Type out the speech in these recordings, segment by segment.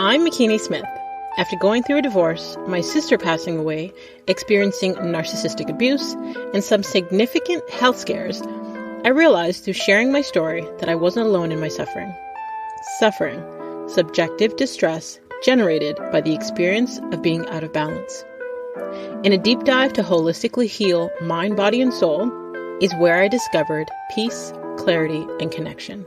I'm McKinney Smith. After going through a divorce, my sister passing away, experiencing narcissistic abuse, and some significant health scares, I realized through sharing my story that I wasn't alone in my suffering. Suffering, subjective distress generated by the experience of being out of balance. In a deep dive to holistically heal mind, body, and soul is where I discovered peace, clarity, and connection.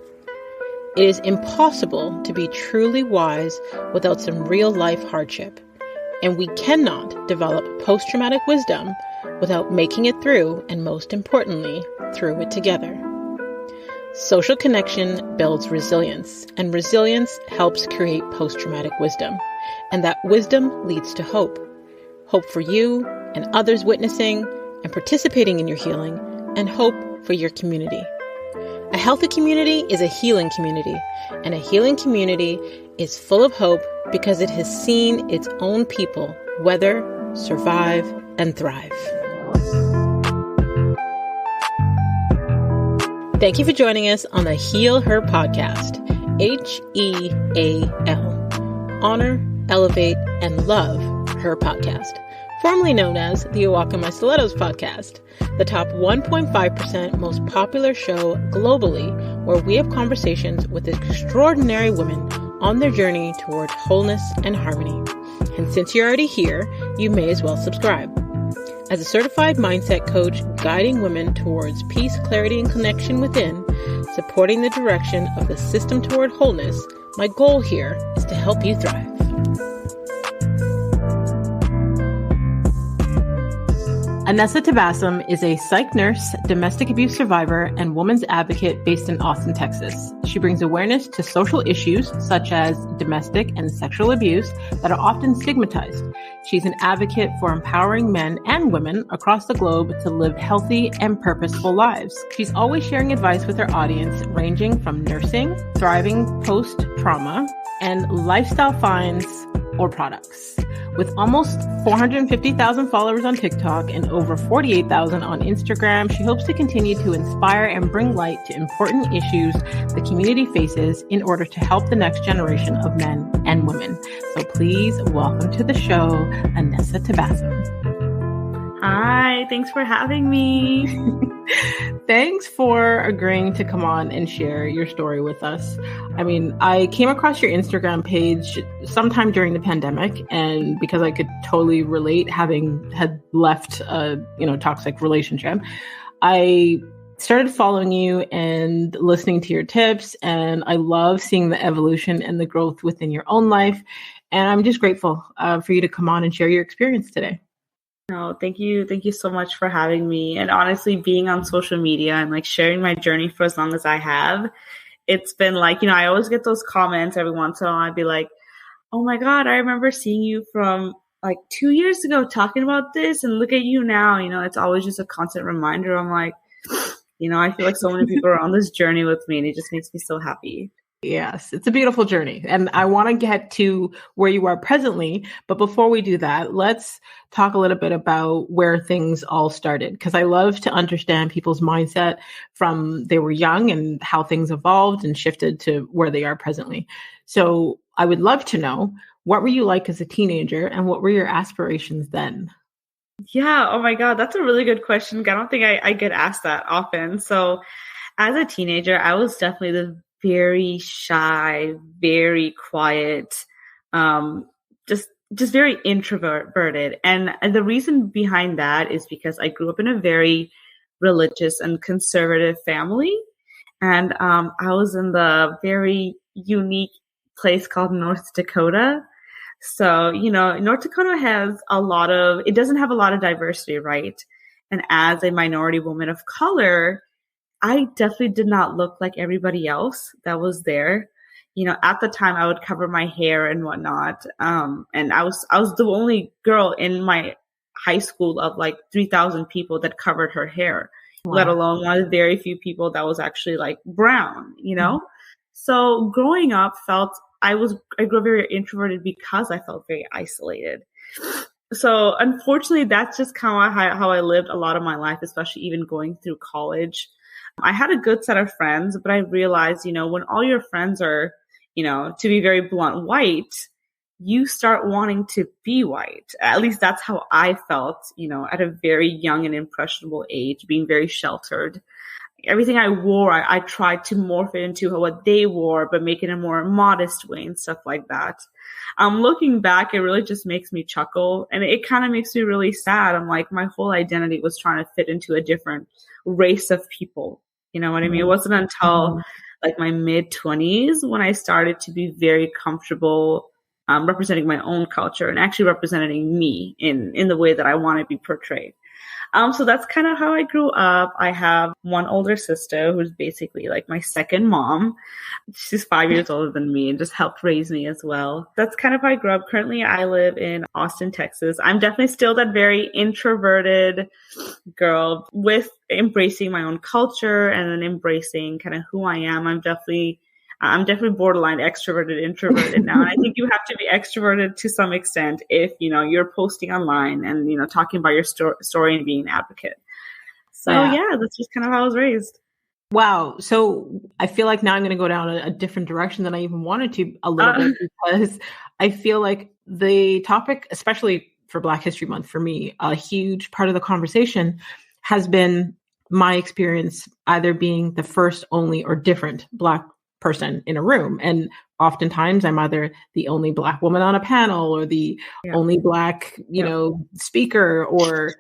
It is impossible to be truly wise without some real-life hardship, and we cannot develop post-traumatic wisdom without making it through, and most importantly, through it together. Social connection builds resilience, and resilience helps create post-traumatic wisdom, and that wisdom leads to hope. Hope for you and others witnessing and participating in your healing, and hope for your community. A healthy community is a healing community, and a healing community is full of hope because it has seen its own people weather, survive, and thrive. Thank you for joining us on the Heal Her podcast, HEAL. Honor, elevate, and love her podcast, formerly known as the Owaka My Stilettos podcast, the top 1.5% most popular show globally, where we have conversations with extraordinary women on their journey toward wholeness and harmony. And since you're already here, you may as well subscribe. As a certified mindset coach guiding women towards peace, clarity, and connection within, supporting the direction of the system toward wholeness, my goal here is to help you thrive. Annesa Tabassum is a psych nurse, domestic abuse survivor, and woman's advocate based in Austin, Texas. She brings awareness to social issues such as domestic and sexual abuse that are often stigmatized. She's an advocate for empowering men and women across the globe to live healthy and purposeful lives. She's always sharing advice with her audience, ranging from nursing, thriving post-trauma, and lifestyle finds or products. With almost 450,000 followers on TikTok and over 48,000 on Instagram, she hopes to continue to inspire and bring light to important issues the community faces in order to help the next generation of men and women. So please welcome to the show, Annesa Tabassum. Hi, thanks for having me. Thanks for agreeing to come on and share your story with us. I mean, I came across your Instagram page sometime during the pandemic, and because I could totally relate, having had left a toxic relationship, I started following you and listening to your tips, and I love seeing the evolution and the growth within your own life. And I'm just grateful for you to come on and share your experience today. No, thank you. Thank you so much for having me. And honestly, being on social media and sharing my journey for as long as I have, it's been I always get those comments every once in a while. I'd be like, oh my God, I remember seeing you from 2 years ago talking about this, and look at you now. It's always just a constant reminder. I'm like, I feel like so many people are on this journey with me, and it just makes me so happy. Yes, it's a beautiful journey. And I want to get to where you are presently. But before we do that, let's talk a little bit about where things all started, because I love to understand people's mindset from they were young and how things evolved and shifted to where they are presently. So I would love to know, what were you like as a teenager, and what were your aspirations then? Yeah. Oh my God. That's a really good question. I don't think I get asked that often. So as a teenager, I was definitely the very shy, very quiet, just very introverted. And the reason behind that is because I grew up in a very religious and conservative family. And I was in the very unique place called North Dakota. So, North Dakota it doesn't have a lot of diversity, right? And as a minority woman of color, I definitely did not look like everybody else that was there. At the time I would cover my hair and whatnot. And I was the only girl in my high school of 3,000 people that covered her hair, wow, let alone one of the very few people that was actually brown, Mm-hmm. So growing up I grew up very introverted because I felt very isolated. So unfortunately, that's just kind of how I lived a lot of my life, especially even going through college. I had a good set of friends, but I realized, when all your friends are, to be very blunt, white, you start wanting to be white. At least that's how I felt, at a very young and impressionable age, being very sheltered. Everything I wore, I tried to morph it into what they wore, but make it in a more modest way and stuff like that. Looking back, it really just makes me chuckle, and it kind of makes me really sad. I'm like, my whole identity was trying to fit into a different race of people. You know what I mean? It wasn't until like my mid-20s when I started to be very comfortable representing my own culture and actually representing me in the way that I want to be portrayed. So that's kind of how I grew up. I have one older sister who's basically like my second mom. She's 5 years older than me and just helped raise me as well. That's kind of how I grew up. Currently, I live in Austin, Texas. I'm definitely still that very introverted girl with embracing my own culture and then embracing kind of who I am. I'm definitely borderline extroverted, introverted now. And I think you have to be extroverted to some extent if, you're posting online and, talking about your story and being an advocate. So yeah, that's just kind of how I was raised. Wow. So I feel like now I'm going to go down a different direction than I even wanted to a little bit, because I feel like the topic, especially for Black History Month, for me, a huge part of the conversation has been my experience either being the first, only, or different Black person in a room. And oftentimes I'm either the only Black woman on a panel or the only Black, speaker, or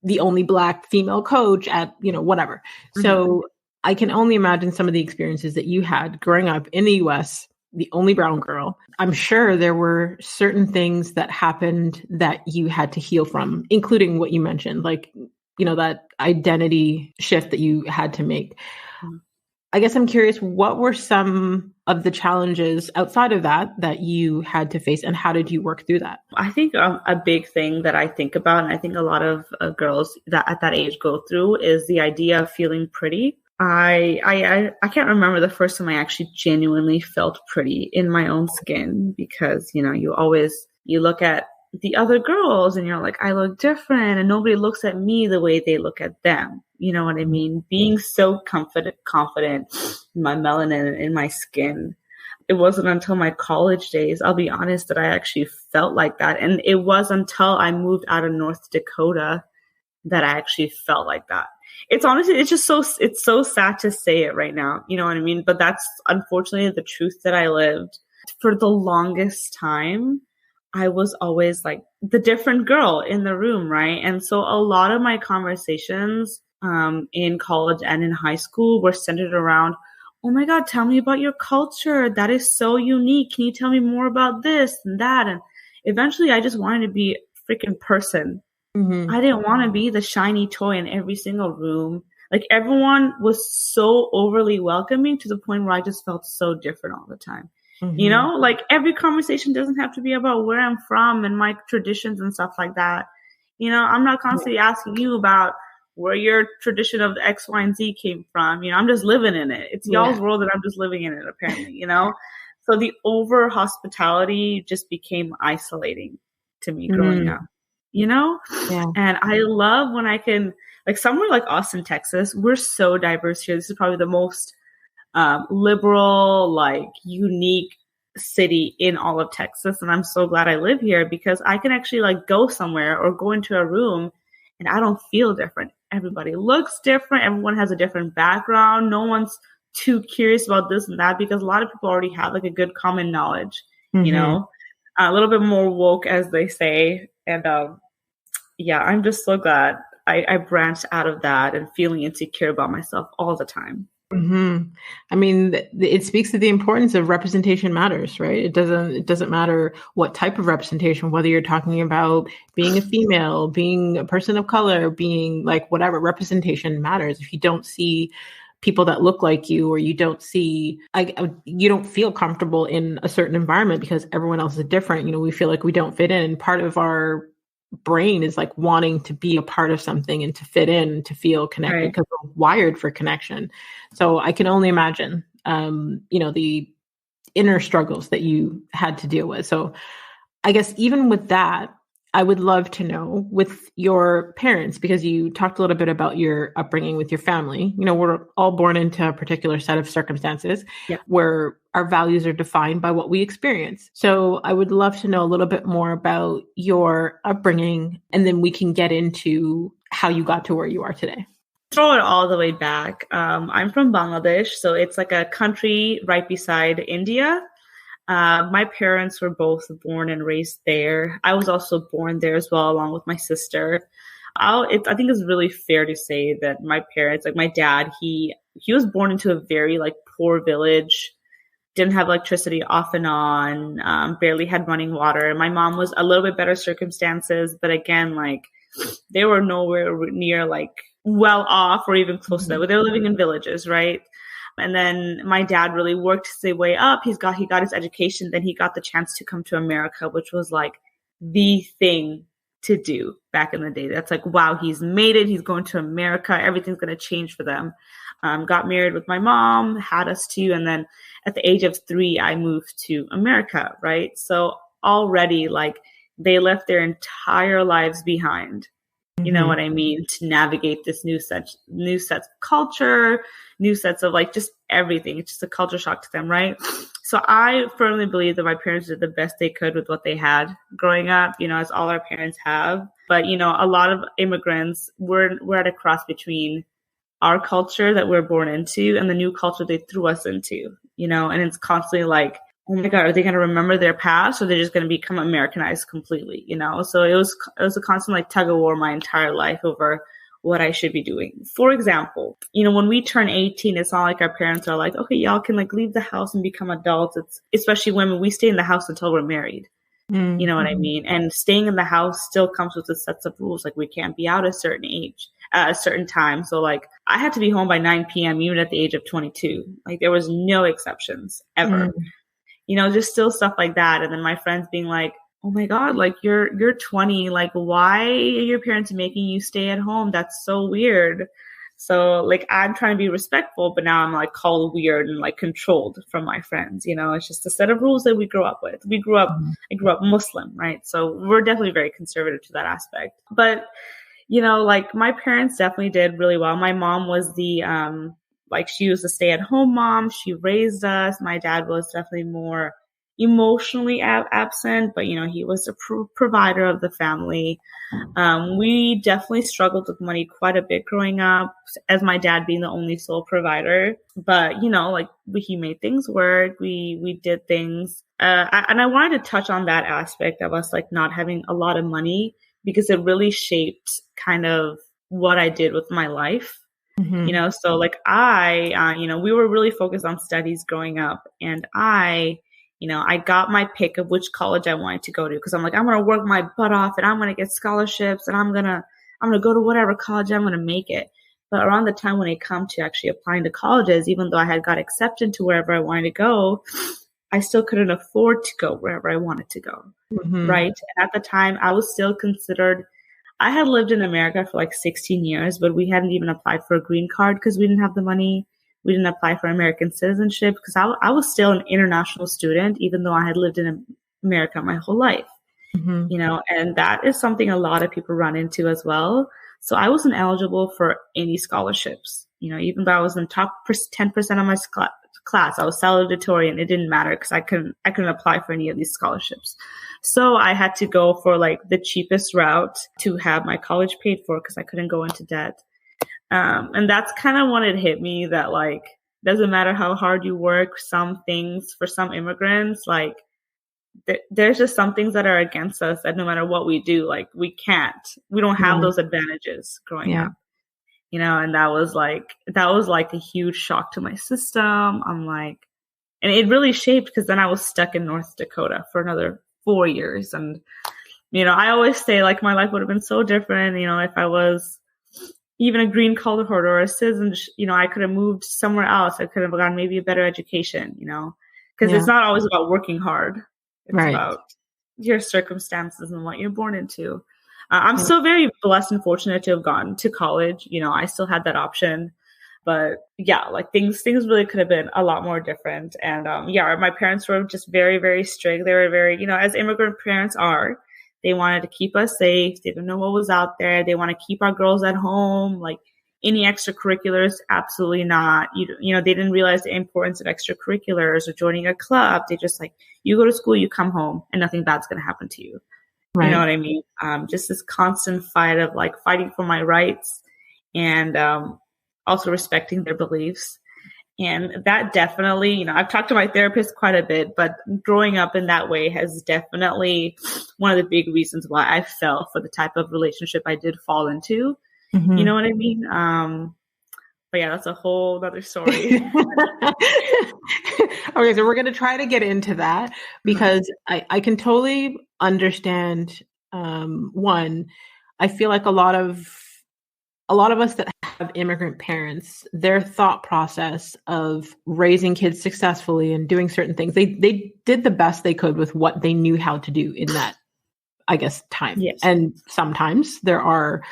the only Black female coach at, whatever. Mm-hmm. So I can only imagine some of the experiences that you had growing up in the US, the only brown girl. I'm sure there were certain things that happened that you had to heal from, including what you mentioned, like, that identity shift that you had to make. Mm-hmm. I guess I'm curious, what were some of the challenges outside of that you had to face, and how did you work through that? I think a big thing that I think about, and I think a lot of girls that at that age go through, is the idea of feeling pretty. I can't remember the first time I actually genuinely felt pretty in my own skin, because, you look at the other girls and you're like, I look different, and nobody looks at me the way they look at them. You know what I mean? Being so confident in my melanin in my skin. It wasn't until my college days, I'll be honest, that I actually felt like that. And it was until I moved out of North Dakota that I actually felt like that. It's honestly, it's so sad to say it right now. You know what I mean? But that's unfortunately the truth that I lived. For the longest time, I was always like the different girl in the room, right? And so a lot of my conversations in college and in high school were centered around, oh my God, tell me about your culture. That is so unique. Can you tell me more about this and that? And eventually I just wanted to be a freaking person. Mm-hmm. I didn't want to be the shiny toy in every single room. Like, everyone was so overly welcoming to the point where I just felt so different all the time. Mm-hmm. Like, every conversation doesn't have to be about where I'm from and my traditions and stuff like that. I'm not constantly asking you about where your tradition of X, Y, and Z came from. I'm just living in it. It's y'all's world and I'm just living in it, apparently, So the over hospitality just became isolating to me growing up, Yeah. And I love when I can, like, somewhere like Austin, Texas, we're so diverse here. This is probably the most liberal, like, unique city in all of Texas. And I'm so glad I live here, because I can actually like go somewhere or go into a room and I don't feel different. Everybody looks different. Everyone has a different background. No one's too curious about this and that, because a lot of people already have like a good common knowledge, a little bit more woke, as they say. And I'm just so glad I branched out of that and feeling insecure about myself all the time. Mm-hmm. I mean, it speaks to the importance of representation matters, right? It doesn't matter what type of representation, whether you're talking about being a female, being a person of color, being like whatever, representation matters. If you don't see people that look like you, or you don't see, you don't feel comfortable in a certain environment because everyone else is different. We feel like we don't fit in. Part of our brain is like wanting to be a part of something and to fit in, to feel connected, because we're wired for connection. So I can only imagine, the inner struggles that you had to deal with. So I guess even with that, I would love to know with your parents, because you talked a little bit about your upbringing with your family. We're all born into a particular set of circumstances where our values are defined by what we experience. So I would love to know a little bit more about your upbringing, and then we can get into how you got to where you are today. Throw it all the way back. I'm from Bangladesh, so it's like a country right beside India. My parents were both born and raised there. I was also born there as well, along with my sister. I think it's really fair to say that my parents, like my dad, he was born into a very like poor village, didn't have electricity off and on, barely had running water. My mom was a little bit better circumstances, but again, like they were nowhere near like well off or even close to that. They were living in villages, right? And then my dad really worked his way up. He got his education. Then he got the chance to come to America, which was like the thing to do back in the day. That's like, wow, he's made it. He's going to America. Everything's going to change for them. Got married with my mom, had us two. And then at the age of 3, I moved to America, right? So already like they left their entire lives behind. You know what I mean? To navigate this new sets of culture, new sets of like just everything. It's just a culture shock to them, right? So I firmly believe that my parents did the best they could with what they had growing up, as all our parents have. But, a lot of immigrants, we're at a cross between our culture that we're born into and the new culture they threw us into, and it's constantly like, oh my God, are they going to remember their past or they're just going to become Americanized completely, So it was a constant like tug of war my entire life over what I should be doing. For example, when we turn 18, it's not like our parents are like, okay, y'all can like leave the house and become adults. It's especially women, we stay in the house until we're married. You know what I mean? And staying in the house still comes with a sets of rules. Like we can't be out at a certain age, at a certain time. So like I had to be home by 9 p.m. even at the age of 22. Like there was no exceptions ever. Just still stuff like that. And then my friends being like, oh my God, like you're 20. Like, why are your parents making you stay at home? That's so weird. So like, I'm trying to be respectful, but now I'm like called weird and like controlled from my friends. It's just a set of rules that we grew up with. I grew up Muslim, right? So we're definitely very conservative to that aspect. But, like my parents definitely did really well. My mom was she was a stay-at-home mom. She raised us. My dad was definitely more emotionally absent, but, he was a provider of the family. We definitely struggled with money quite a bit growing up, as my dad being the only sole provider. But, he made things work. We did things. And I wanted to touch on that aspect of us, like, not having a lot of money, because it really shaped kind of what I did with my life. So like we were really focused on studies growing up, and I got my pick of which college I wanted to go to, because I'm like, I'm going to work my butt off and I'm going to get scholarships and I'm going to go to whatever college I'm going to make it. But around the time when it come to actually applying to colleges, even though I had got accepted to wherever I wanted to go, I still couldn't afford to go wherever I wanted to go. Right. And at the time I was still considered, I had lived in America for like 16 years, but we hadn't even applied for a green card because we didn't have the money. We didn't apply for American citizenship because I was still an international student, even though I had lived in America my whole life, and that is something a lot of people run into as well. So I wasn't eligible for any scholarships, even though I was in top 10% of my class, I was salutatorian. It didn't matter because I couldn't apply for any of these scholarships. So I had to go for like the cheapest route to have my college paid for because I couldn't go into debt. And that's kind of when it hit me that like, doesn't matter how hard you work, some things for some immigrants, like there's just some things that are against us that no matter what we do, like we don't have those advantages growing up, and that was like a huge shock to my system. I'm like, and it really shaped, because then I was stuck in North Dakota for another 4 years. And, I always say like my life would have been so different, if I was even a green card holder or a citizen, I could have moved somewhere else. I could have gotten maybe a better education, because it's not always about working hard. It's about your circumstances and what you're born into. I'm still very blessed and fortunate to have gone to college. I still had that option. But yeah, like things really could have been a lot more different. And my parents were just very, very strict. They were very, as immigrant parents are, they wanted to keep us safe. They didn't know what was out there. They want to keep our girls at home. Like, Any extracurriculars? Absolutely not. You know, they didn't realize the importance of extracurriculars or joining a club. They just like, you go to school, you come home, and nothing bad's going to happen to you. Right. You know what I mean? Just this constant fight of like fighting for my rights and also respecting their beliefs. And that definitely, you know, I've talked to my therapist quite a bit, but growing up in that way has definitely one of the big reasons why I fell for the type of relationship I did fall into. Mm-hmm. You know what I mean? But yeah, that's a whole other story. Okay, so we're going to try to get into that because I can totally understand. One, I feel like a lot of us that have immigrant parents, their thought process of raising kids successfully and doing certain things, they did the best they could with what they knew how to do in that, I guess, time. Yes. And sometimes there are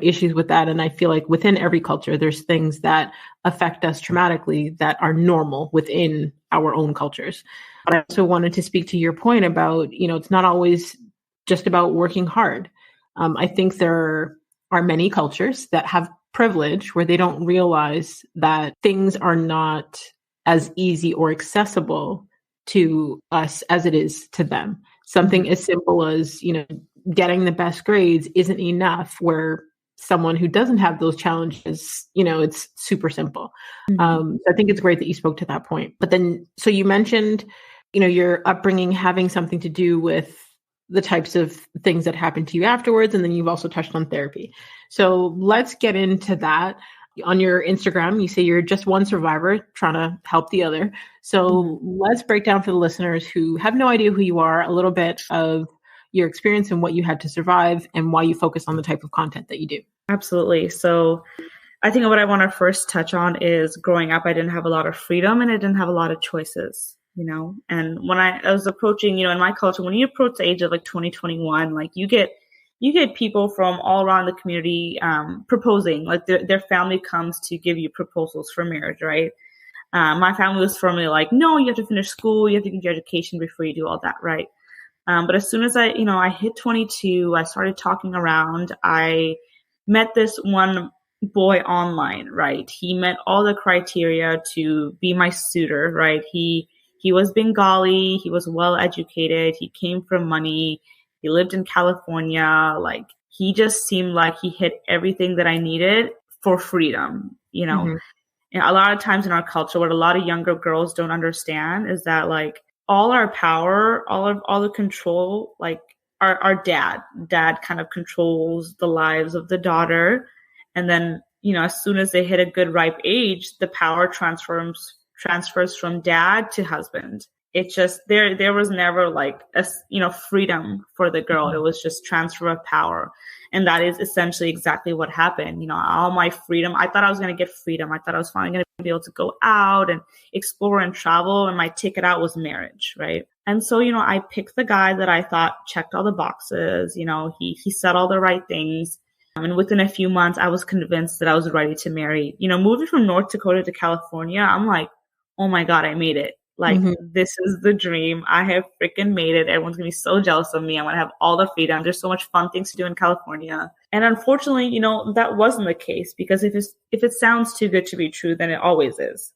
issues with that. And I feel like within every culture, there's things that affect us traumatically that are normal within our own cultures. But I also wanted to speak to your point about, you know, it's not always just about working hard. I think there are many cultures that have privilege where they don't realize that things are not as easy or accessible to us as it is to them. Something as simple as, you know, getting the best grades isn't enough, where someone who doesn't have those challenges, you know, it's super simple. I think it's great that you spoke to that point. But then, so you mentioned, you know, your upbringing having something to do with the types of things that happened to you afterwards. And then you've also touched on therapy. So let's get into that. On your Instagram, you say you're just one survivor trying to help the other. So let's break down for the listeners who have no idea who you are, a little bit of your experience and what you had to survive and why you focus on the type of content that you do. Absolutely. So I think what I want to first touch on is growing up, I didn't have a lot of freedom and I didn't have a lot of choices, you know, and when I was approaching, you know, in my culture, when you approach the age of like 2021, like you get people from all around the community proposing, like their family comes to give you proposals for marriage, right? My family was firmly like, no, you have to finish school, you have to get your education before you do all that, right? But as soon as I hit 22, I started talking around. I met this one boy online, right? He met all the criteria to be my suitor, right? He was Bengali. He was well educated. He came from money. He lived in California. Like, he just seemed like he hit everything that I needed for freedom, you know? And a lot of times in our culture, what a lot of younger girls don't understand is that, like, all our power, all the control, like our dad kind of controls the lives of the daughter. And then, you know, as soon as they hit a good ripe age, the power transfers from dad to husband. It's just there was never like freedom for the girl. It was just transfer of power. And that is essentially exactly what happened. You know, all my freedom, I thought I was going to get freedom. I thought I was finally going to be able to go out and explore and travel. And my ticket out was marriage, right? And so, you know, I picked the guy that I thought checked all the boxes. You know, he said all the right things. And within a few months, I was convinced that I was ready to marry. You know, moving from North Dakota to California, I'm like, oh my God, I made it. Like, this is the dream. I have freaking made it. Everyone's going to be so jealous of me. I'm going to have all the freedom. There's so much fun things to do in California. And unfortunately, you know, that wasn't the case, because if it sounds too good to be true, then it always is.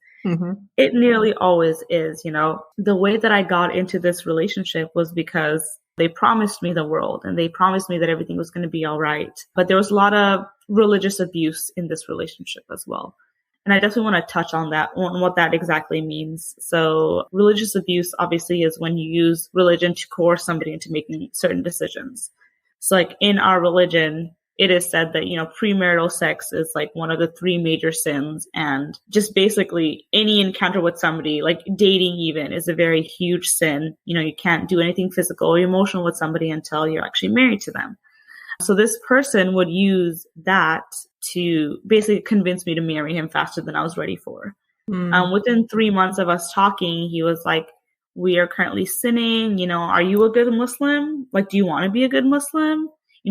It nearly always is. You know, the way that I got into this relationship was because they promised me the world and they promised me that everything was going to be all right. But there was a lot of religious abuse in this relationship as well. And I definitely want to touch on that, on what that exactly means. So religious abuse obviously is when you use religion to coerce somebody into making certain decisions. So like in our religion, it is said that, you know, premarital sex is like one of the 3 major sins. And just basically any encounter with somebody, like dating even, is a very huge sin. You know, you can't do anything physical or emotional with somebody until you're actually married to them. So this person would use that to basically convince me to marry him faster than I was ready for. Within 3 months of us talking, he was like, we are currently sinning. You know, are you a good Muslim? Like, do you want to be a good Muslim?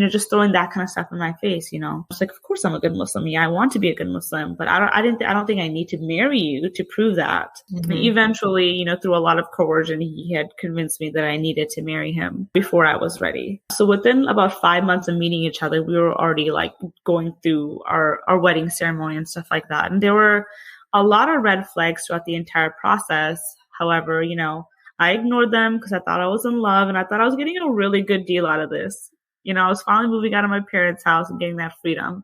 just throwing that kind of stuff in my face, It's like, of course I'm a good Muslim. Yeah, I want to be a good Muslim, but I don't think I need to marry you to prove that. Mm-hmm. Eventually, through a lot of coercion, he had convinced me that I needed to marry him before I was ready. So within about 5 months of meeting each other, we were already like going through our wedding ceremony and stuff like that. And there were a lot of red flags throughout the entire process. However, I ignored them because I thought I was in love and I thought I was getting a really good deal out of this. I was finally moving out of my parents' house and getting that freedom.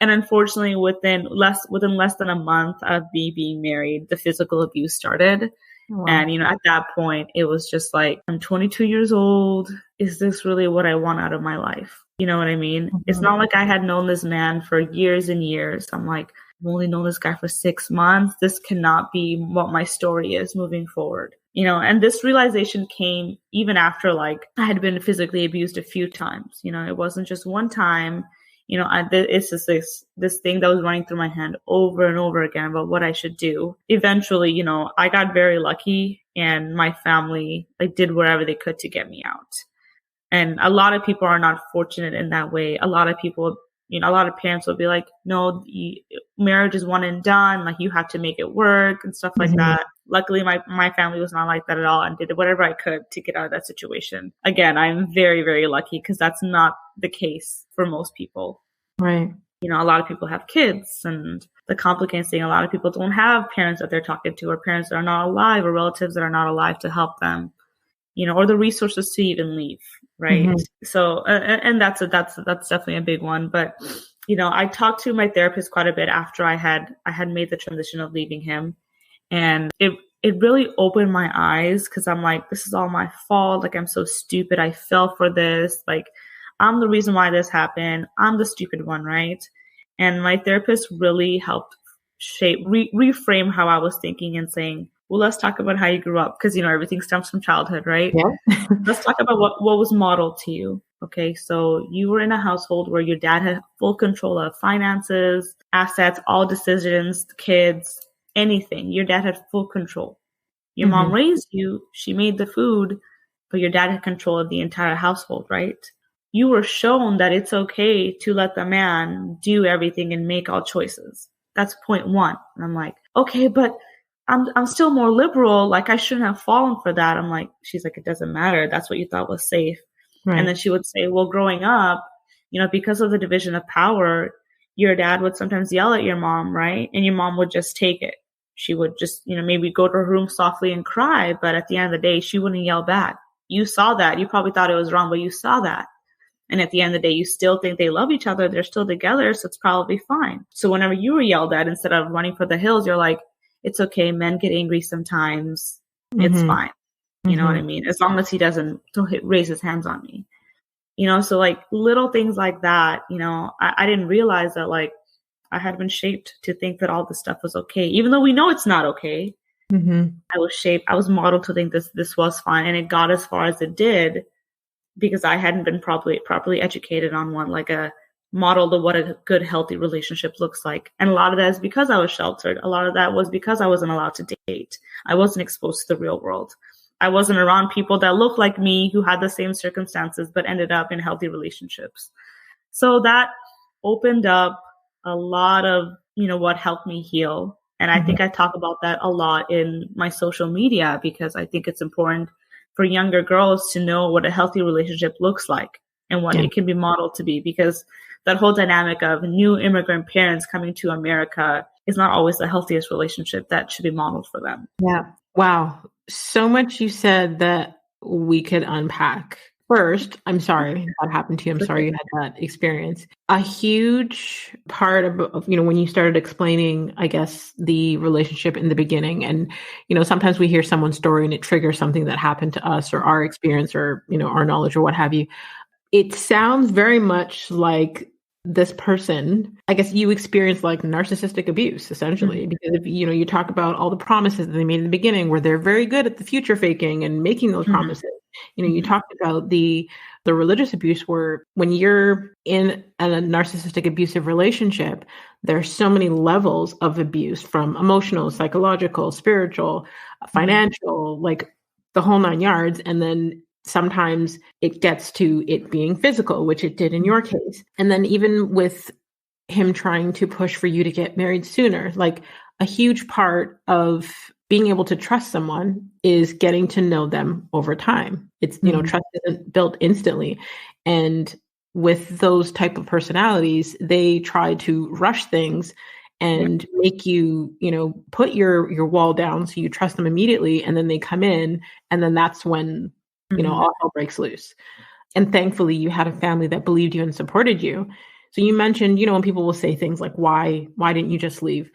And unfortunately, within less than a month of me being married, the physical abuse started. Wow. And, at that point, it was just like, I'm 22 years old. Is this really what I want out of my life? You know what I mean? Mm-hmm. It's not like I had known this man for years and years. I'm like, I've only known this guy for 6 months. This cannot be what my story is moving forward. And this realization came even after like I had been physically abused a few times. It wasn't just one time. It's just this thing that was running through my head over and over again about what I should do. Eventually, I got very lucky and my family like did whatever they could to get me out. And a lot of people are not fortunate in that way. A lot of people, a lot of parents will be like, no, marriage is one and done. Like you have to make it work and stuff like that. Luckily, my family was not like that at all and did whatever I could to get out of that situation. Again, I'm very, very lucky because that's not the case for most people. Right. A lot of people have kids, and the complicated thing, a lot of people don't have parents that they're talking to or parents that are not alive or relatives that are not alive to help them, or the resources to even leave. Right. Mm-hmm. So, and that's definitely a big one. But, I talked to my therapist quite a bit after I had made the transition of leaving him. And it really opened my eyes because I'm like, this is all my fault. Like, I'm so stupid. I fell for this. Like, I'm the reason why this happened. I'm the stupid one. Right. And my therapist really helped reframe how I was thinking and saying, well, let's talk about how you grew up because, everything stems from childhood, right? Yeah. Let's talk about what was modeled to you. Okay, so you were in a household where your dad had full control of finances, assets, all decisions, kids, anything. Your dad had full control. Your mom raised you. She made the food, but your dad had control of the entire household, right? You were shown that it's okay to let the man do everything and make all choices. That's point one. And I'm like, okay, but I'm still more liberal. Like I shouldn't have fallen for that. I'm like, she's like, it doesn't matter. That's what you thought was safe. Right. And then she would say, well, growing up, because of the division of power, your dad would sometimes yell at your mom, right? And your mom would just take it. She would just, maybe go to her room softly and cry. But at the end of the day, she wouldn't yell back. You saw that. You probably thought it was wrong, but you saw that. And at the end of the day, you still think they love each other. They're still together. So it's probably fine. So whenever you were yelled at, instead of running for the hills, you're like, it's okay. Men get angry sometimes. It's fine. You know what I mean? As long as he don't raise his hands on me. So like little things like that, I didn't realize that like I had been shaped to think that all this stuff was okay. Even though we know it's not okay. I was modeled to think this was fine. And it got as far as it did because I hadn't been properly educated on like a model of what a good, healthy relationship looks like. And a lot of that is because I was sheltered. A lot of that was because I wasn't allowed to date. I wasn't exposed to the real world. I wasn't around people that looked like me who had the same circumstances, but ended up in healthy relationships. So that opened up a lot of, what helped me heal. And I think I talk about that a lot in my social media because I think it's important for younger girls to know what a healthy relationship looks like and what it can be modeled to be, because that whole dynamic of new immigrant parents coming to America is not always the healthiest relationship that should be modeled for them. Yeah. Wow. So much you said that we could unpack. First, I'm sorry that happened to you. I'm sorry you had that experience. A huge part of, when you started explaining, I guess, the relationship in the beginning, and, sometimes we hear someone's story and it triggers something that happened to us or our experience or, our knowledge or what have you. It sounds very much like this person, I guess you experienced like narcissistic abuse, essentially, because if, you talk about all the promises that they made in the beginning where they're very good at the future faking and making those promises. You talked about the religious abuse where when you're in a narcissistic abusive relationship, there's so many levels of abuse from emotional, psychological, spiritual, financial, like the whole 9 yards. And then Sometimes it gets to it being physical, which it did in your case. And then even with him trying to push for you to get married sooner, like a huge part of being able to trust someone is getting to know them over time. It's, trust isn't built instantly. And with those type of personalities, they try to rush things and make you, put your wall down so you trust them immediately. And then they come in, and then that's when, all hell breaks loose. And thankfully you had a family that believed you and supported you. So you mentioned, when people will say things like, why didn't you just leave?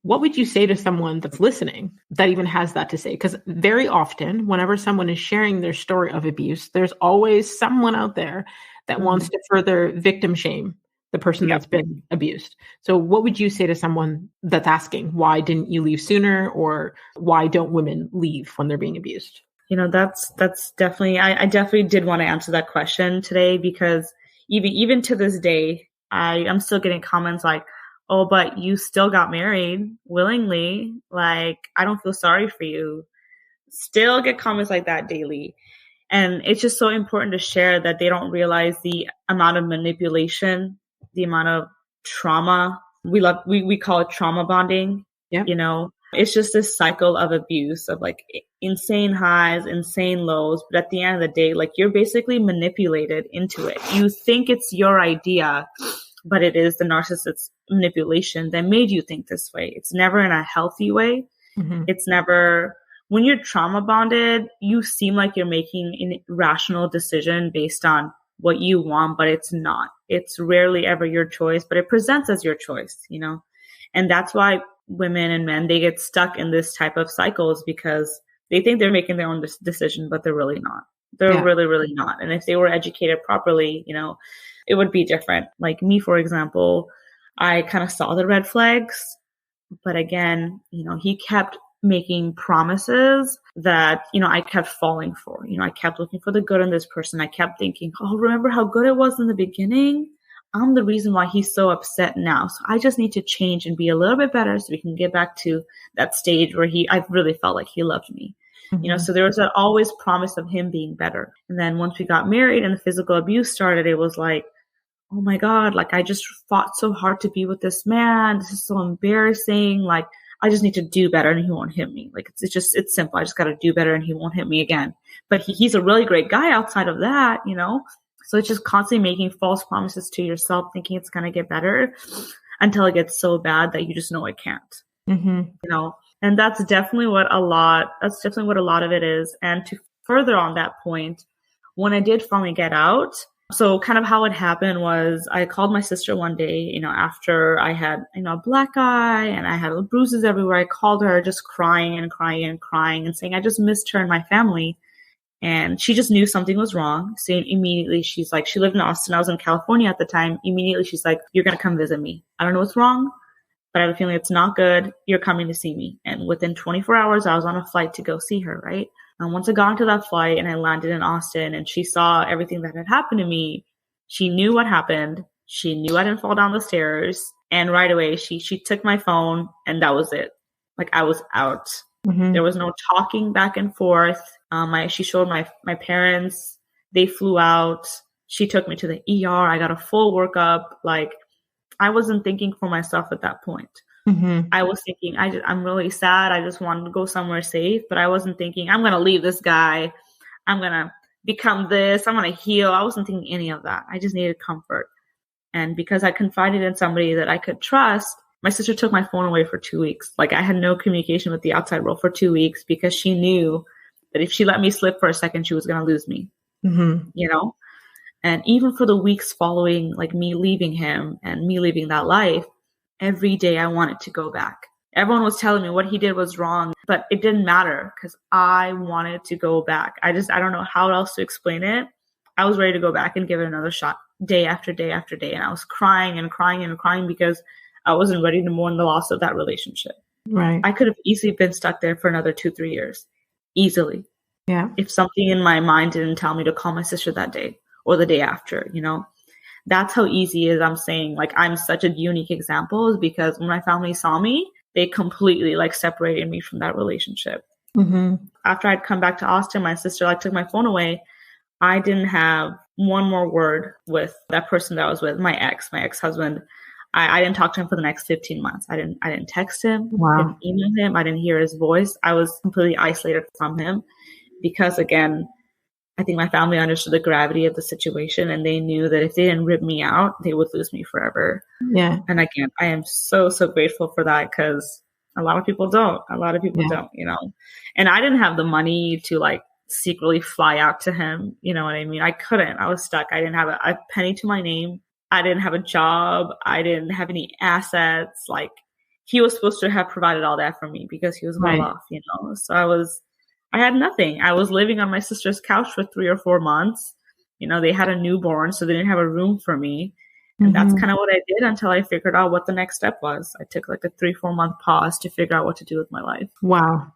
What would you say to someone that's listening that even has that to say? Because very often, whenever someone is sharing their story of abuse, there's always someone out there that wants to further victim shame the person that's been abused. So what would you say to someone that's asking, why didn't you leave sooner? Or why don't women leave when they're being abused? That's definitely, I definitely did want to answer that question today, because even to this day, I'm still getting comments like, oh, but you still got married willingly. Like, I don't feel sorry for you. Still get comments like that daily. And it's just so important to share that they don't realize the amount of manipulation, the amount of trauma. We call it trauma bonding. Yeah. It's just this cycle of abuse of like insane highs, insane lows. But at the end of the day, like, you're basically manipulated into it. You think it's your idea, but it is the narcissist's manipulation that made you think this way. It's never in a healthy way. It's never, when you're trauma bonded, you seem like you're making an irrational decision based on what you want, but it's not. It's rarely ever your choice, but it presents as your choice, And that's why women and men, they get stuck in this type of cycles, because they think they're making their own decision, but they're really not. They're really, really not. And if they were educated properly, it would be different. Like me, for example, I kind of saw the red flags, but again, he kept making promises that, I kept falling for. I kept looking for the good in this person. I kept thinking, oh, remember how good it was in the beginning? I'm the reason why he's so upset now. So I just need to change and be a little bit better so we can get back to that stage where I really felt like he loved me. So there was always promise of him being better. And then once we got married and the physical abuse started, it was like, oh my God, like, I just fought so hard to be with this man. This is so embarrassing. Like, I just need to do better and he won't hit me. Like, it's simple. I just got to do better and he won't hit me again. But he's a really great guy outside of that, So it's just constantly making false promises to yourself, thinking it's going to get better until it gets so bad that you just know it can't, And that's definitely what a lot of it is. And to further on that point, when I did finally get out, so kind of how it happened was I called my sister one day, after I had, a black eye and I had bruises everywhere. I called her just crying and crying and crying and saying I just missed her and my family. And she just knew something was wrong. So immediately she's like, she lived in Austin. I was in California at the time. Immediately she's like, you're going to come visit me. I don't know what's wrong, but I have a feeling it's not good. You're coming to see me. And within 24 hours, I was on a flight to go see her, right? And once I got into that flight and I landed in Austin and she saw everything that had happened to me, she knew what happened. She knew I didn't fall down the stairs. And right away, she took my phone and that was it. Like, I was out. There was no talking back and forth. She showed my parents. They flew out. She took me to the ER. I got a full workup. Like, I wasn't thinking for myself at that point. I was thinking, I'm really sad. I just wanted to go somewhere safe. But I wasn't thinking, I'm going to leave this guy. I'm going to become this. I'm going to heal. I wasn't thinking any of that. I just needed comfort. And because I confided in somebody that I could trust, my sister took my phone away for 2 weeks. Like, I had no communication with the outside world for 2 weeks because she knew that if she let me slip for a second, she was going to lose me, And even for the weeks following, like, me leaving him and me leaving that life, every day I wanted to go back. Everyone was telling me what he did was wrong, but it didn't matter because I wanted to go back. I don't know how else to explain it. I was ready to go back and give it another shot day after day after day. And I was crying and crying and crying because I wasn't ready to mourn the loss of that relationship. Right. I could have easily been stuck there for another 2-3 years. Easily. Yeah. If something in my mind didn't tell me to call my sister that day or the day after, That's how easy it is. I'm saying, like, I'm such a unique example, is because when my family saw me, they completely, like, separated me from that relationship. After I'd come back to Austin, my sister, like, took my phone away. I didn't have one more word with that person that I was with, my ex-husband. I didn't talk to him for the next 15 months. I didn't text him. I Wow. didn't email him. I didn't hear his voice. I was completely isolated from him because, again, I think my family understood the gravity of the situation, and they knew that if they didn't rip me out, they would lose me forever. Yeah. And again, I am so, so grateful for that, because a lot of people don't. A lot of people don't, And I didn't have the money to like secretly fly out to him. You know what I mean? I couldn't. I was stuck. I didn't have a penny to my name. I didn't have a job. I didn't have any assets. Like, he was supposed to have provided all that for me because he was well off, So I had nothing. I was living on my sister's couch for 3 or 4 months. They had a newborn, so they didn't have a room for me. And that's kind of what I did until I figured out what the next step was. I took like a 3-4 month pause to figure out what to do with my life. Wow.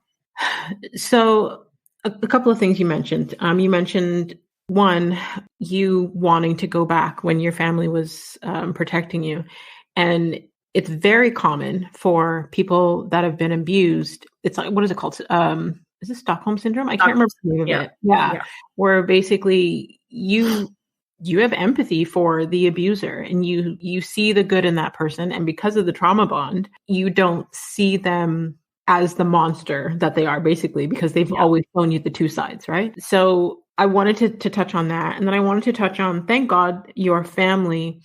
So a couple of things you mentioned. You mentioned, one, you wanting to go back when your family was protecting you. And it's very common for people that have been abused. It's like, what is it called? Is it Stockholm Syndrome? I can't remember the name of it. Yeah. Where basically you have empathy for the abuser, and you see the good in that person. And because of the trauma bond, you don't see them as the monster that they are, basically, because they've always shown you the two sides, right? So I wanted to touch on that. And then I wanted to touch on, thank God, your family.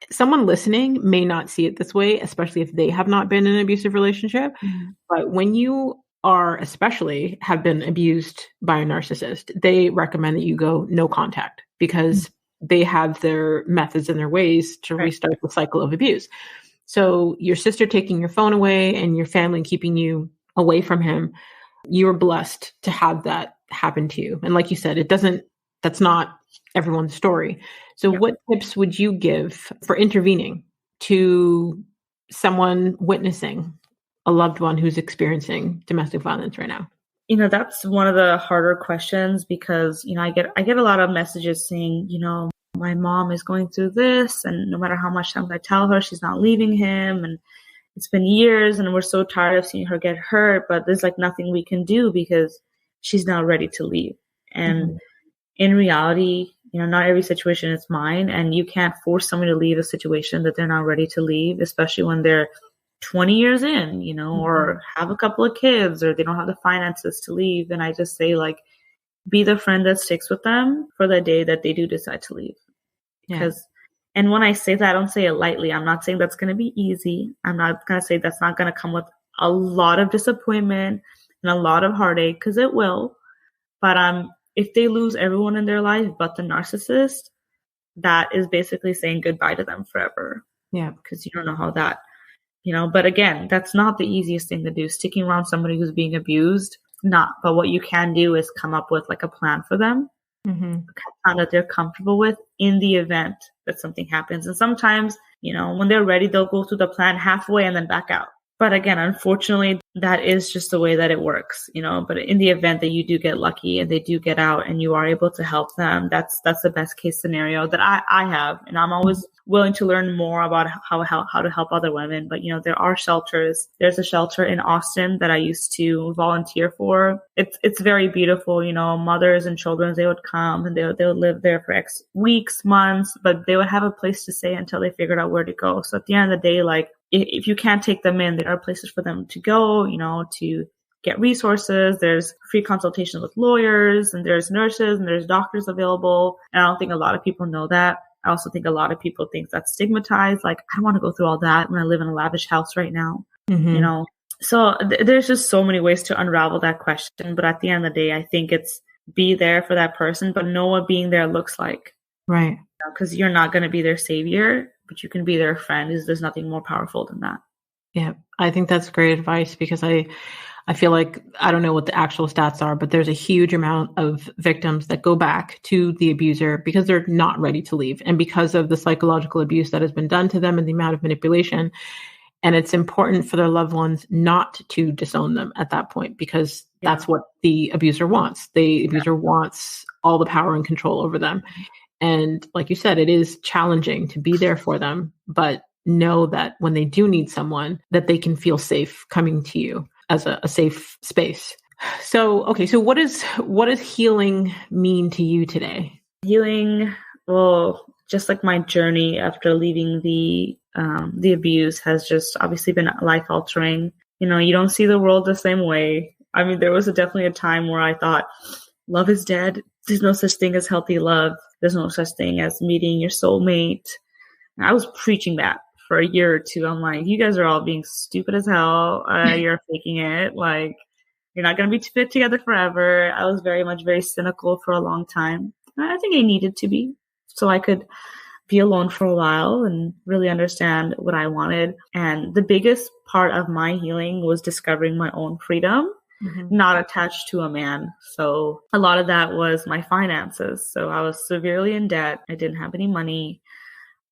Someone listening may not see it this way, especially if they have not been in an abusive relationship. Mm-hmm. But when you especially have been abused by a narcissist, they recommend that you go no contact, because they have their methods and their ways to restart the cycle of abuse. So your sister taking your phone away and your family keeping you away from him, you're blessed to have that happen to you. And like you said, that's not everyone's story. So what tips would you give for intervening to someone witnessing a loved one who's experiencing domestic violence right now? That's one of the harder questions, because, I get a lot of messages saying, my mom is going through this, and no matter how much times I tell her, she's not leaving him, and it's been years, and we're so tired of seeing her get hurt, but there's like nothing we can do because she's not ready to leave. And in reality, not every situation is mine, and you can't force someone to leave a situation that they're not ready to leave, especially when they're 20 years in, or have a couple of kids, or they don't have the finances to leave. And I just say, like, be the friend that sticks with them for the day that they do decide to leave. And when I say that, I don't say it lightly. I'm not saying that's going to be easy. I'm not going to say that's not going to come with a lot of disappointment and a lot of heartache, because it will. But if they lose everyone in their life but the narcissist, that is basically saying goodbye to them forever. Yeah. Because you don't know how that, but again, that's not the easiest thing to do. Sticking around somebody who's being abused, not. But what you can do is come up with like a plan for them, a plan that they're comfortable with in the event that something happens. And sometimes, when they're ready, they'll go through the plan halfway and then back out. But again, unfortunately, that is just the way that it works, But in the event that you do get lucky and they do get out and you are able to help them, that's the best case scenario that I have. And I'm always willing to learn more about how to help other women. But, there are shelters. There's a shelter in Austin that I used to volunteer for. It's very beautiful. Mothers and children, they would come and they would live there for X weeks, months, but they would have a place to stay until they figured out where to go. So at the end of the day, like, if you can't take them in, there are places for them to go, to get resources. There's free consultations with lawyers, and there's nurses, and there's doctors available. And I don't think a lot of people know that. I also think a lot of people think that's stigmatized. Like, I don't want to go through all that when I live in a lavish house right now, So there's just so many ways to unravel that question. But at the end of the day, I think it's be there for that person, but know what being there looks like. Right. Because you're not going to be their savior, but you can be their friend. There's nothing more powerful than that. Yeah, I think that's great advice, because I feel like, I don't know what the actual stats are, but there's a huge amount of victims that go back to the abuser because they're not ready to leave, and because of the psychological abuse that has been done to them and the amount of manipulation. And it's important for their loved ones not to disown them at that point, because that's what the abuser wants. The abuser wants all the power and control over them. And like you said, it is challenging to be there for them, but know that when they do need someone, that they can feel safe coming to you as a safe space. So, okay. So what does healing mean to you today? Healing, well, just like my journey after leaving the abuse has just obviously been life altering. You don't see the world the same way. I mean, there was definitely a time where I thought love is dead. There's no such thing as healthy love. There's no such thing as meeting your soulmate. And I was preaching that for a year or two. I'm like, you guys are all being stupid as hell. You're faking it. Like, you're not going to be fit together forever. I was very cynical for a long time. I think I needed to be so I could be alone for a while and really understand what I wanted. And the biggest part of my healing was discovering my own freedom, not attached to a man. So a lot of that was my finances. So I was severely in debt. I didn't have any money.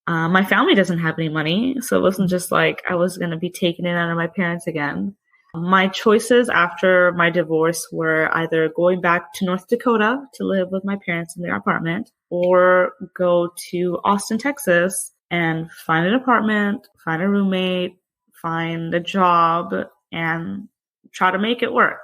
My family doesn't have any money. So it wasn't just like I was going to be taken in under my parents again. My choices after my divorce were either going back to North Dakota to live with my parents in their apartment or go to Austin, Texas and find an apartment, find a roommate, find a job and try to make it work.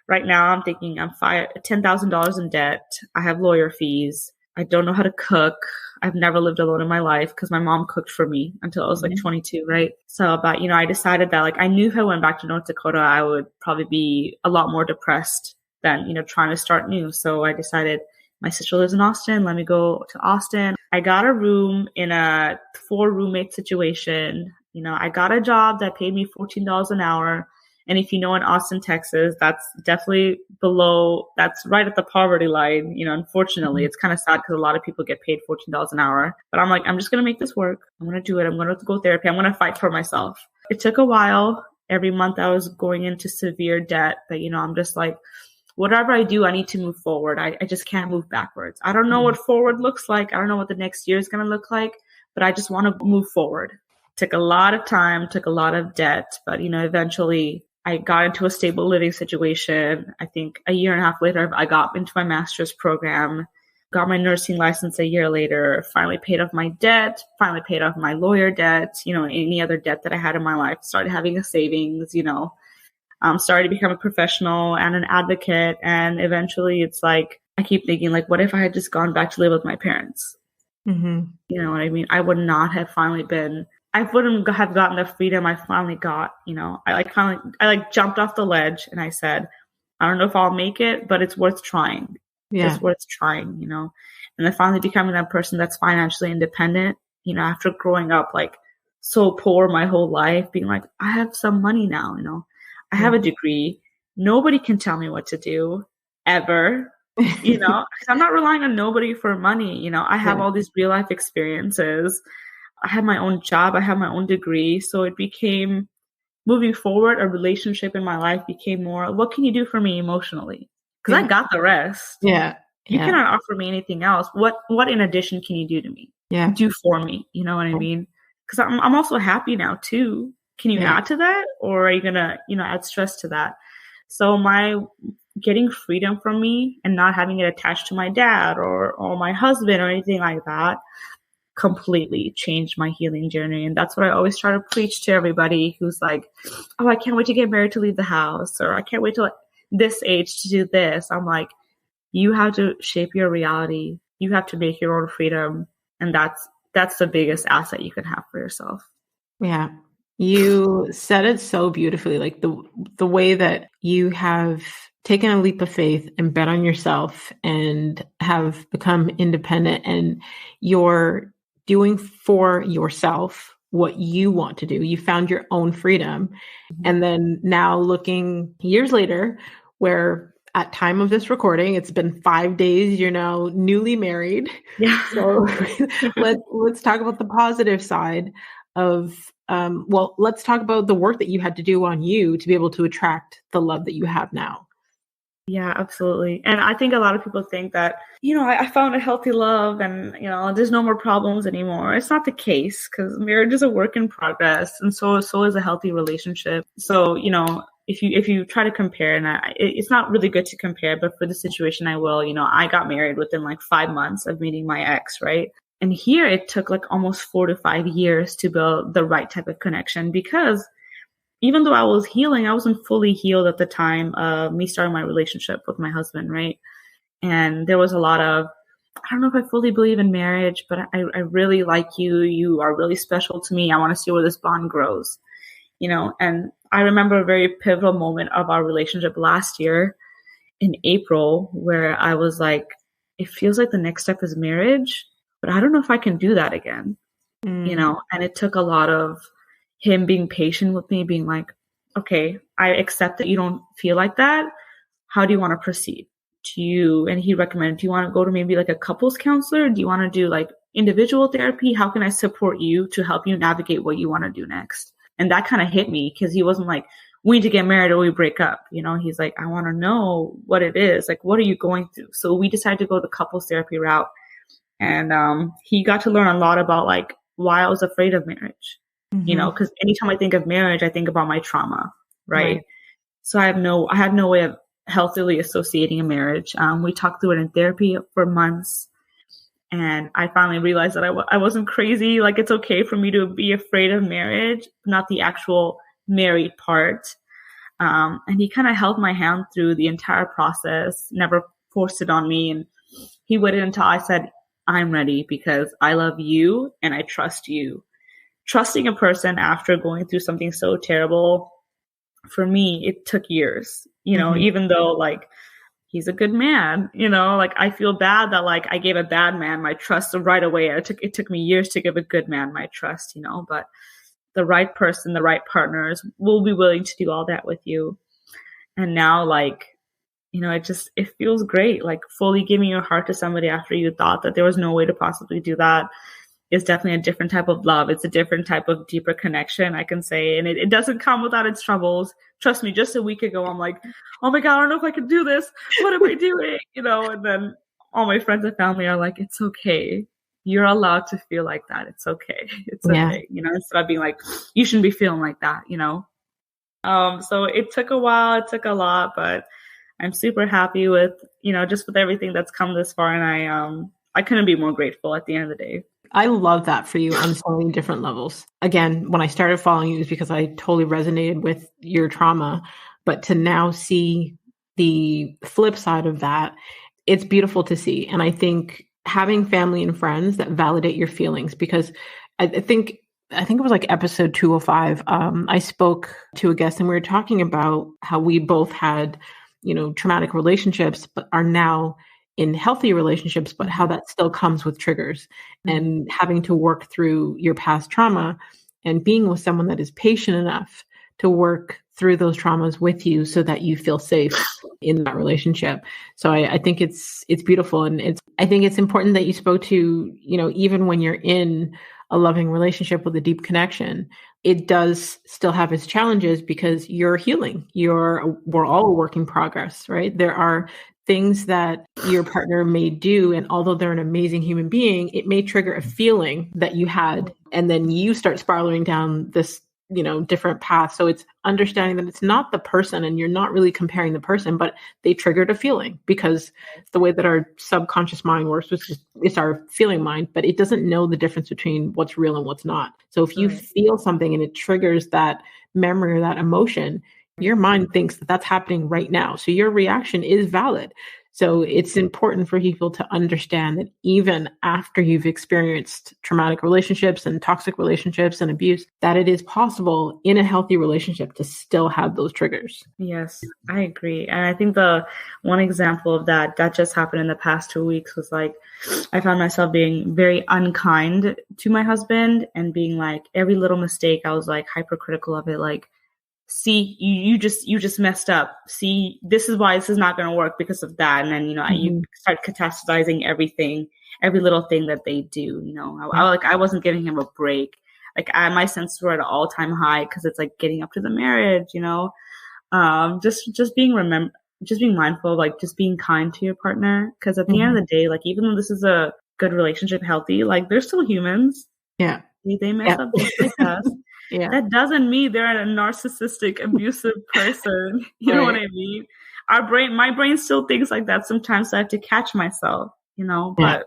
Right now I'm thinking I'm $10,000 in debt. I have lawyer fees. I don't know how to cook. I've never lived alone in my life because my mom cooked for me until I was like 22, right? So I decided that I knew if I went back to North Dakota, I would probably be a lot more depressed than, trying to start new. So I decided my sister lives in Austin. Let me go to Austin. I got a room in a 4 roommate situation. I got a job that paid me $14 an hour. And if in Austin, Texas, that's definitely that's right at the poverty line. Unfortunately, it's kind of sad because a lot of people get paid $14 an hour. But I'm like, I'm just going to make this work. I'm going to do it. I'm going to go therapy. I'm going to fight for myself. It took a while. Every month I was going into severe debt. But, I'm just like, whatever I do, I need to move forward. I just can't move backwards. I don't know what forward looks like. I don't know what the next year is going to look like. But I just want to move forward. Took a lot of time, took a lot of debt. But, eventually I got into a stable living situation. I think a year and a half later, I got into my master's program, got my nursing license a year later, finally paid off my debt, finally paid off my lawyer debt, any other debt that I had in my life, started having a savings, started to become a professional and an advocate. And eventually it's like, I keep thinking what if I had just gone back to live with my parents? You know what I mean? I would not have I wouldn't have gotten the freedom I finally got. I jumped off the ledge and I said, I don't know if I'll make it, but it's worth trying. Yeah. It's worth trying, and then finally becoming that person that's financially independent, after growing up so poor my whole life, being like, I have some money now, I have a degree. Nobody can tell me what to do ever, because I'm not relying on nobody for money. I have all these real life experiences. I had my own job. I had my own degree. So it became, moving forward, a relationship in my life became more, what can you do for me emotionally? Because I got the rest. Yeah. You cannot offer me anything else. What in addition can you do to me? Yeah. Do for me. You know what I mean? Because I'm also happy now too. Can you add to that? Or are you going to, add stress to that? So my getting freedom from me and not having it attached to my dad or my husband or anything like that completely changed my healing journey. And that's what I always try to preach to everybody who's like, oh, I can't wait to get married to leave the house, or I can't wait till this age to do this. I'm like, you have to shape your reality. You have to make your own freedom. And that's the biggest asset you can have for yourself. Yeah. You said it so beautifully, the way that you have taken a leap of faith and bet on yourself and have become independent, and you're doing for yourself what you want to do. You found your own freedom. And then now looking years later, where at time of this recording, it's been 5 days, you're now newly married. Yeah. So let's talk about the positive side of, let's talk about the work that you had to do on you to be able to attract the love that you have now. Yeah, absolutely. And I think a lot of people think that, I found a healthy love and, there's no more problems anymore. It's not the case, because marriage is a work in progress. And so is a healthy relationship. So, if you try to compare, and it's not really good to compare, but for the situation I will, I got married within 5 months of meeting my ex, right? And here it took almost 4 to 5 years to build the right type of connection, because even though I was healing, I wasn't fully healed at the time of me starting my relationship with my husband, right? And there was a lot of, I don't know if I fully believe in marriage, but I really like you. You are really special to me. I want to see where this bond grows, And I remember a very pivotal moment of our relationship last year in April where I was like, it feels like the next step is marriage, but I don't know if I can do that again, And it took a lot of him being patient with me, being like, okay, I accept that you don't feel like that. How do you want to proceed? And he recommended, do you want to go to maybe like a couples counselor? Do you want to do like individual therapy? How can I support you to help you navigate what you want to do next? And that kind of hit me because he wasn't like, we need to get married or we break up. He's like, I want to know what it is. Like, what are you going through? So we decided to go the couples therapy route. And he got to learn a lot about like why I was afraid of marriage, because anytime I think of marriage, I think about my trauma. Right. So I had no way of healthily associating a marriage. We talked through it in therapy for months. And I finally realized that I wasn't crazy. Like, it's okay for me to be afraid of marriage, not the actual married part. And he kind of held my hand through the entire process, never forced it on me. And he waited until I said, I'm ready because I love you and I trust you. Trusting a person after going through something so terrible, for me, it took years, even though like he's a good man, like I feel bad that like I gave a bad man my trust right away. It took me years to give a good man my trust, but the right person, the right partners will be willing to do all that with you. And now like, it feels great. Like fully giving your heart to somebody after you thought that there was no way to possibly do that is definitely a different type of love. It's a different type of deeper connection, I can say. And it doesn't come without its troubles. Trust me, just a week ago, I'm like, oh my God, I don't know if I can do this. What am I doing? And then all my friends and family are like, it's okay. You're allowed to feel like that. It's okay. It's okay. Instead of being like, you shouldn't be feeling like that, So it took a while. It took a lot, but I'm super happy with, just with everything that's come this far. And I couldn't be more grateful at the end of the day. I love that for you on so many different levels. Again, when I started following you, it was because I totally resonated with your trauma. But to now see the flip side of that, it's beautiful to see. And I think having family and friends that validate your feelings, because I think it was like episode 205. I spoke to a guest and we were talking about how we both had, traumatic relationships, but are now in healthy relationships, but how that still comes with triggers and having to work through your past trauma and being with someone that is patient enough to work through those traumas with you so that you feel safe in that relationship. So I think it's beautiful. And I think it's important that you spoke to, even when you're in a loving relationship with a deep connection, it does still have its challenges because you're healing. We're all a work in progress, right? There are things that your partner may do. And although they're an amazing human being, it may trigger a feeling that you had. And then you start spiraling down this, different path. So it's understanding that it's not the person and you're not really comparing the person, but they triggered a feeling because the way that our subconscious mind works, it's our feeling mind, but it doesn't know the difference between what's real and what's not. So if you feel something and it triggers that memory or that emotion, your mind thinks that that's happening right now. So your reaction is valid. So it's important for people to understand that even after you've experienced traumatic relationships and toxic relationships and abuse, that it is possible in a healthy relationship to still have those triggers. Yes, I agree. And I think the one example of that just happened in the past 2 weeks was like, I found myself being very unkind to my husband and being like, every little mistake, I was like hypercritical of it. Like, see, you just messed up. See, this is why this is not going to work because of that. And then, you start catastrophizing everything, every little thing that they do, I wasn't giving him a break. Like my senses were at an all-time high because it's like getting up to the marriage, just being mindful of like, just being kind to your partner. Cause at the end of the day, like, even though this is a good relationship, healthy, like they're still humans. Yeah. They mess up just like us. Yeah. That doesn't mean they're a narcissistic, abusive person. You know what I mean? My brain still thinks like that sometimes. So I have to catch myself, but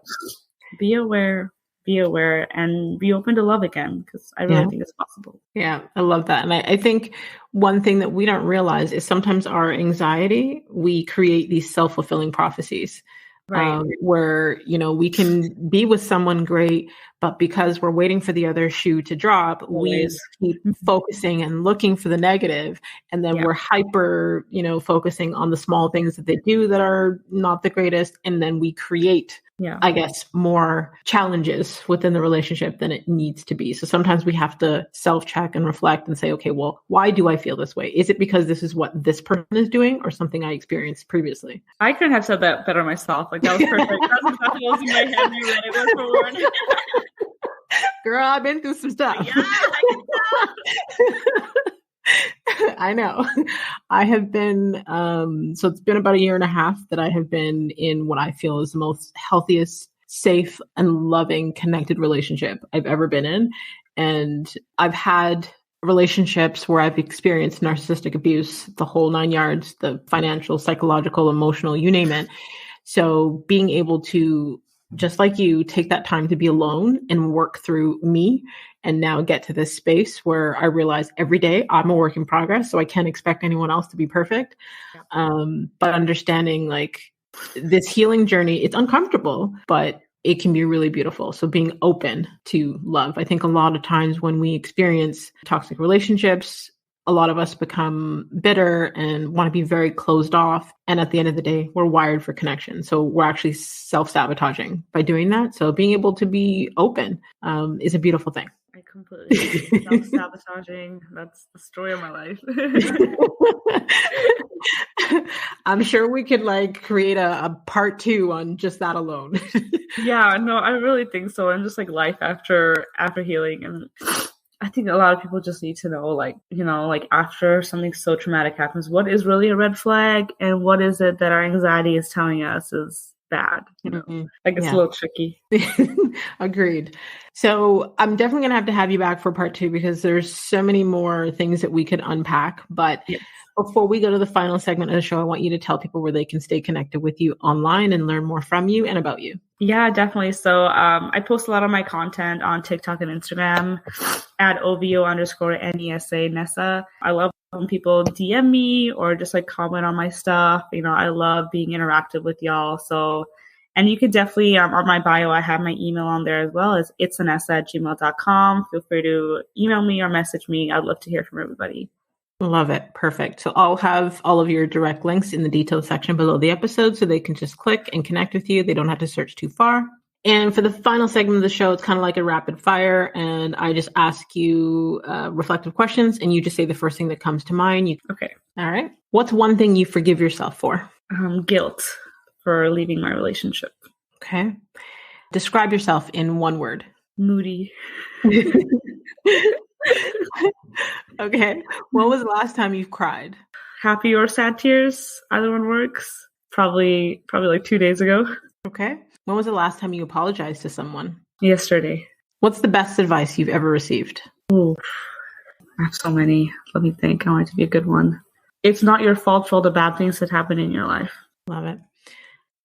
be aware. be aware and be open to love again, because I really think it's possible. Yeah, I love that. And I think one thing that we don't realize is sometimes our anxiety, we create these self-fulfilling prophecies. Right. Where, we can be with someone great, but because we're waiting for the other shoe to drop, we keep focusing and looking for the negative. And then we're hyper, focusing on the small things that they do that are not the greatest. And then we create, I guess, more challenges within the relationship than it needs to be. So sometimes we have to self-check and reflect and say, okay, well, why do I feel this way? Is it because this is what this person is doing or something I experienced previously? I couldn't have said that better myself. Like, that was perfect. That's exactly what was in my head. You read it for word. Girl, I've been through some stuff. Yeah, I can tell. I know. I have been, so it's been about 1.5 years that I have been in what I feel is the most healthiest, safe, and loving, connected relationship I've ever been in. And I've had relationships where I've experienced narcissistic abuse, the whole 9 yards, the financial, psychological, emotional, you name it. So being able to, just like you, take that time to be alone and work through me, and now get to this space where I realize every day I'm a work in progress. So I can't expect anyone else to be perfect. But understanding like this healing journey, it's uncomfortable, but it can be really beautiful. So being open to love. I think a lot of times when we experience toxic relationships, a lot of us become bitter and want to be very closed off. And at the end of the day, we're wired for connection. So we're actually self-sabotaging by doing that. So being able to be open is a beautiful thing. I completely agree. Self-sabotaging, that's the story of my life. I'm sure we could like create a part 2 on just that alone. Yeah, no, I really think so. And just like life after healing. And I think a lot of people just need to know, like, like after something so traumatic happens, what is really a red flag and what is it that our anxiety is telling us is bad. Like it's a little tricky. Agreed. So I'm definitely going to have you back for part 2 because there's so many more things that we could unpack. But before we go to the final segment of the show, I want you to tell people where they can stay connected with you online and learn more from you and about you. Yeah, definitely. So I post a lot of my content on TikTok and Instagram at OVO_NESA Nessa. I love when people DM me or just like comment on my stuff. I love being interactive with y'all. So, and you could definitely, on my bio, I have my email on there as well as itsanessa@gmail.com. Feel free to email me or message me. I'd love to hear from everybody. Love it. Perfect. So I'll have all of your direct links in the details section below the episode so they can just click and connect with you. They don't have to search too far. And for the final segment of the show, it's kind of like a rapid fire. And I just ask you reflective questions and you just say the first thing that comes to mind. Okay. All right. What's one thing you forgive yourself for? Guilt for leaving my relationship. Okay. Describe yourself in one word. Moody. Okay. When was the last time you've cried? Happy or sad tears. Either one works. Probably like 2 days ago. Okay. When was the last time you apologized to someone? Yesterday. What's the best advice you've ever received? Oh, I have so many. Let me think. I want it to be a good one. It's not your fault for all the bad things that happen in your life. Love it.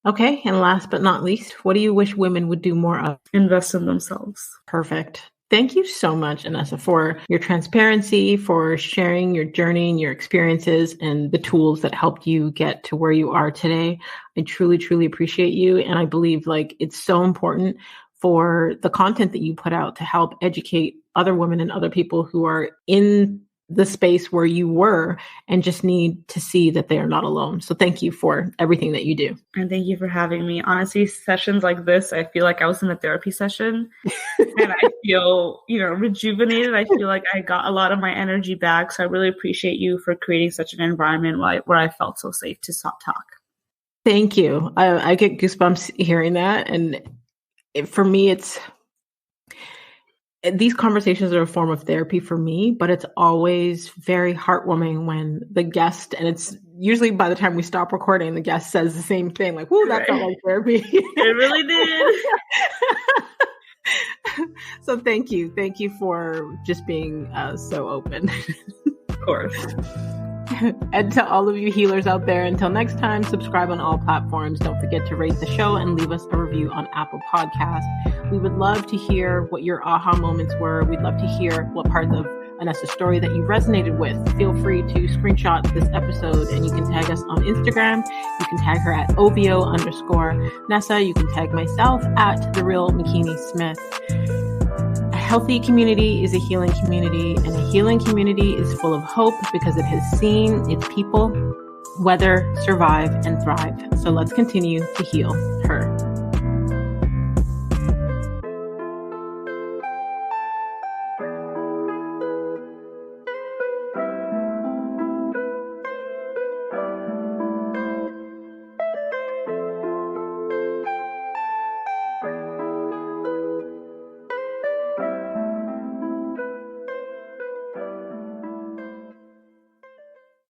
Okay. And last but not least, what do you wish women would do more of? Invest in themselves. Perfect. Thank you so much, Annesa, for your transparency, for sharing your journey and your experiences and the tools that helped you get to where you are today. I truly, truly appreciate you. And I believe like it's so important for the content that you put out to help educate other women and other people who are in the space where you were and just need to see that they are not alone. So thank you for everything that you do. And thank you for having me. Honestly, sessions like this, I feel like I was in a therapy session and I feel, rejuvenated. I feel like I got a lot of my energy back. So I really appreciate you for creating such an environment where I felt so safe to talk. Thank you. I get goosebumps hearing that. And for me, these conversations are a form of therapy for me, but it's always very heartwarming when the guest, and it's usually by the time we stop recording, the guest says the same thing, like, whoo, that felt like therapy. It really did. So thank you. Thank you for just being so open. Of course. And to all of you healers out there, until next time, subscribe on all platforms. Don't forget to rate the show and leave us a review on Apple Podcasts. We would love to hear what your aha moments were. We'd love to hear what parts of Annessa's story that you resonated with. Feel free to screenshot this episode and you can tag us on Instagram. You can tag her at OVO_Nessa. You can tag myself at The Real McKinney Smith. A healthy community is a healing community, and a healing community is full of hope because it has seen its people weather, survive, and thrive. So let's continue to heal her.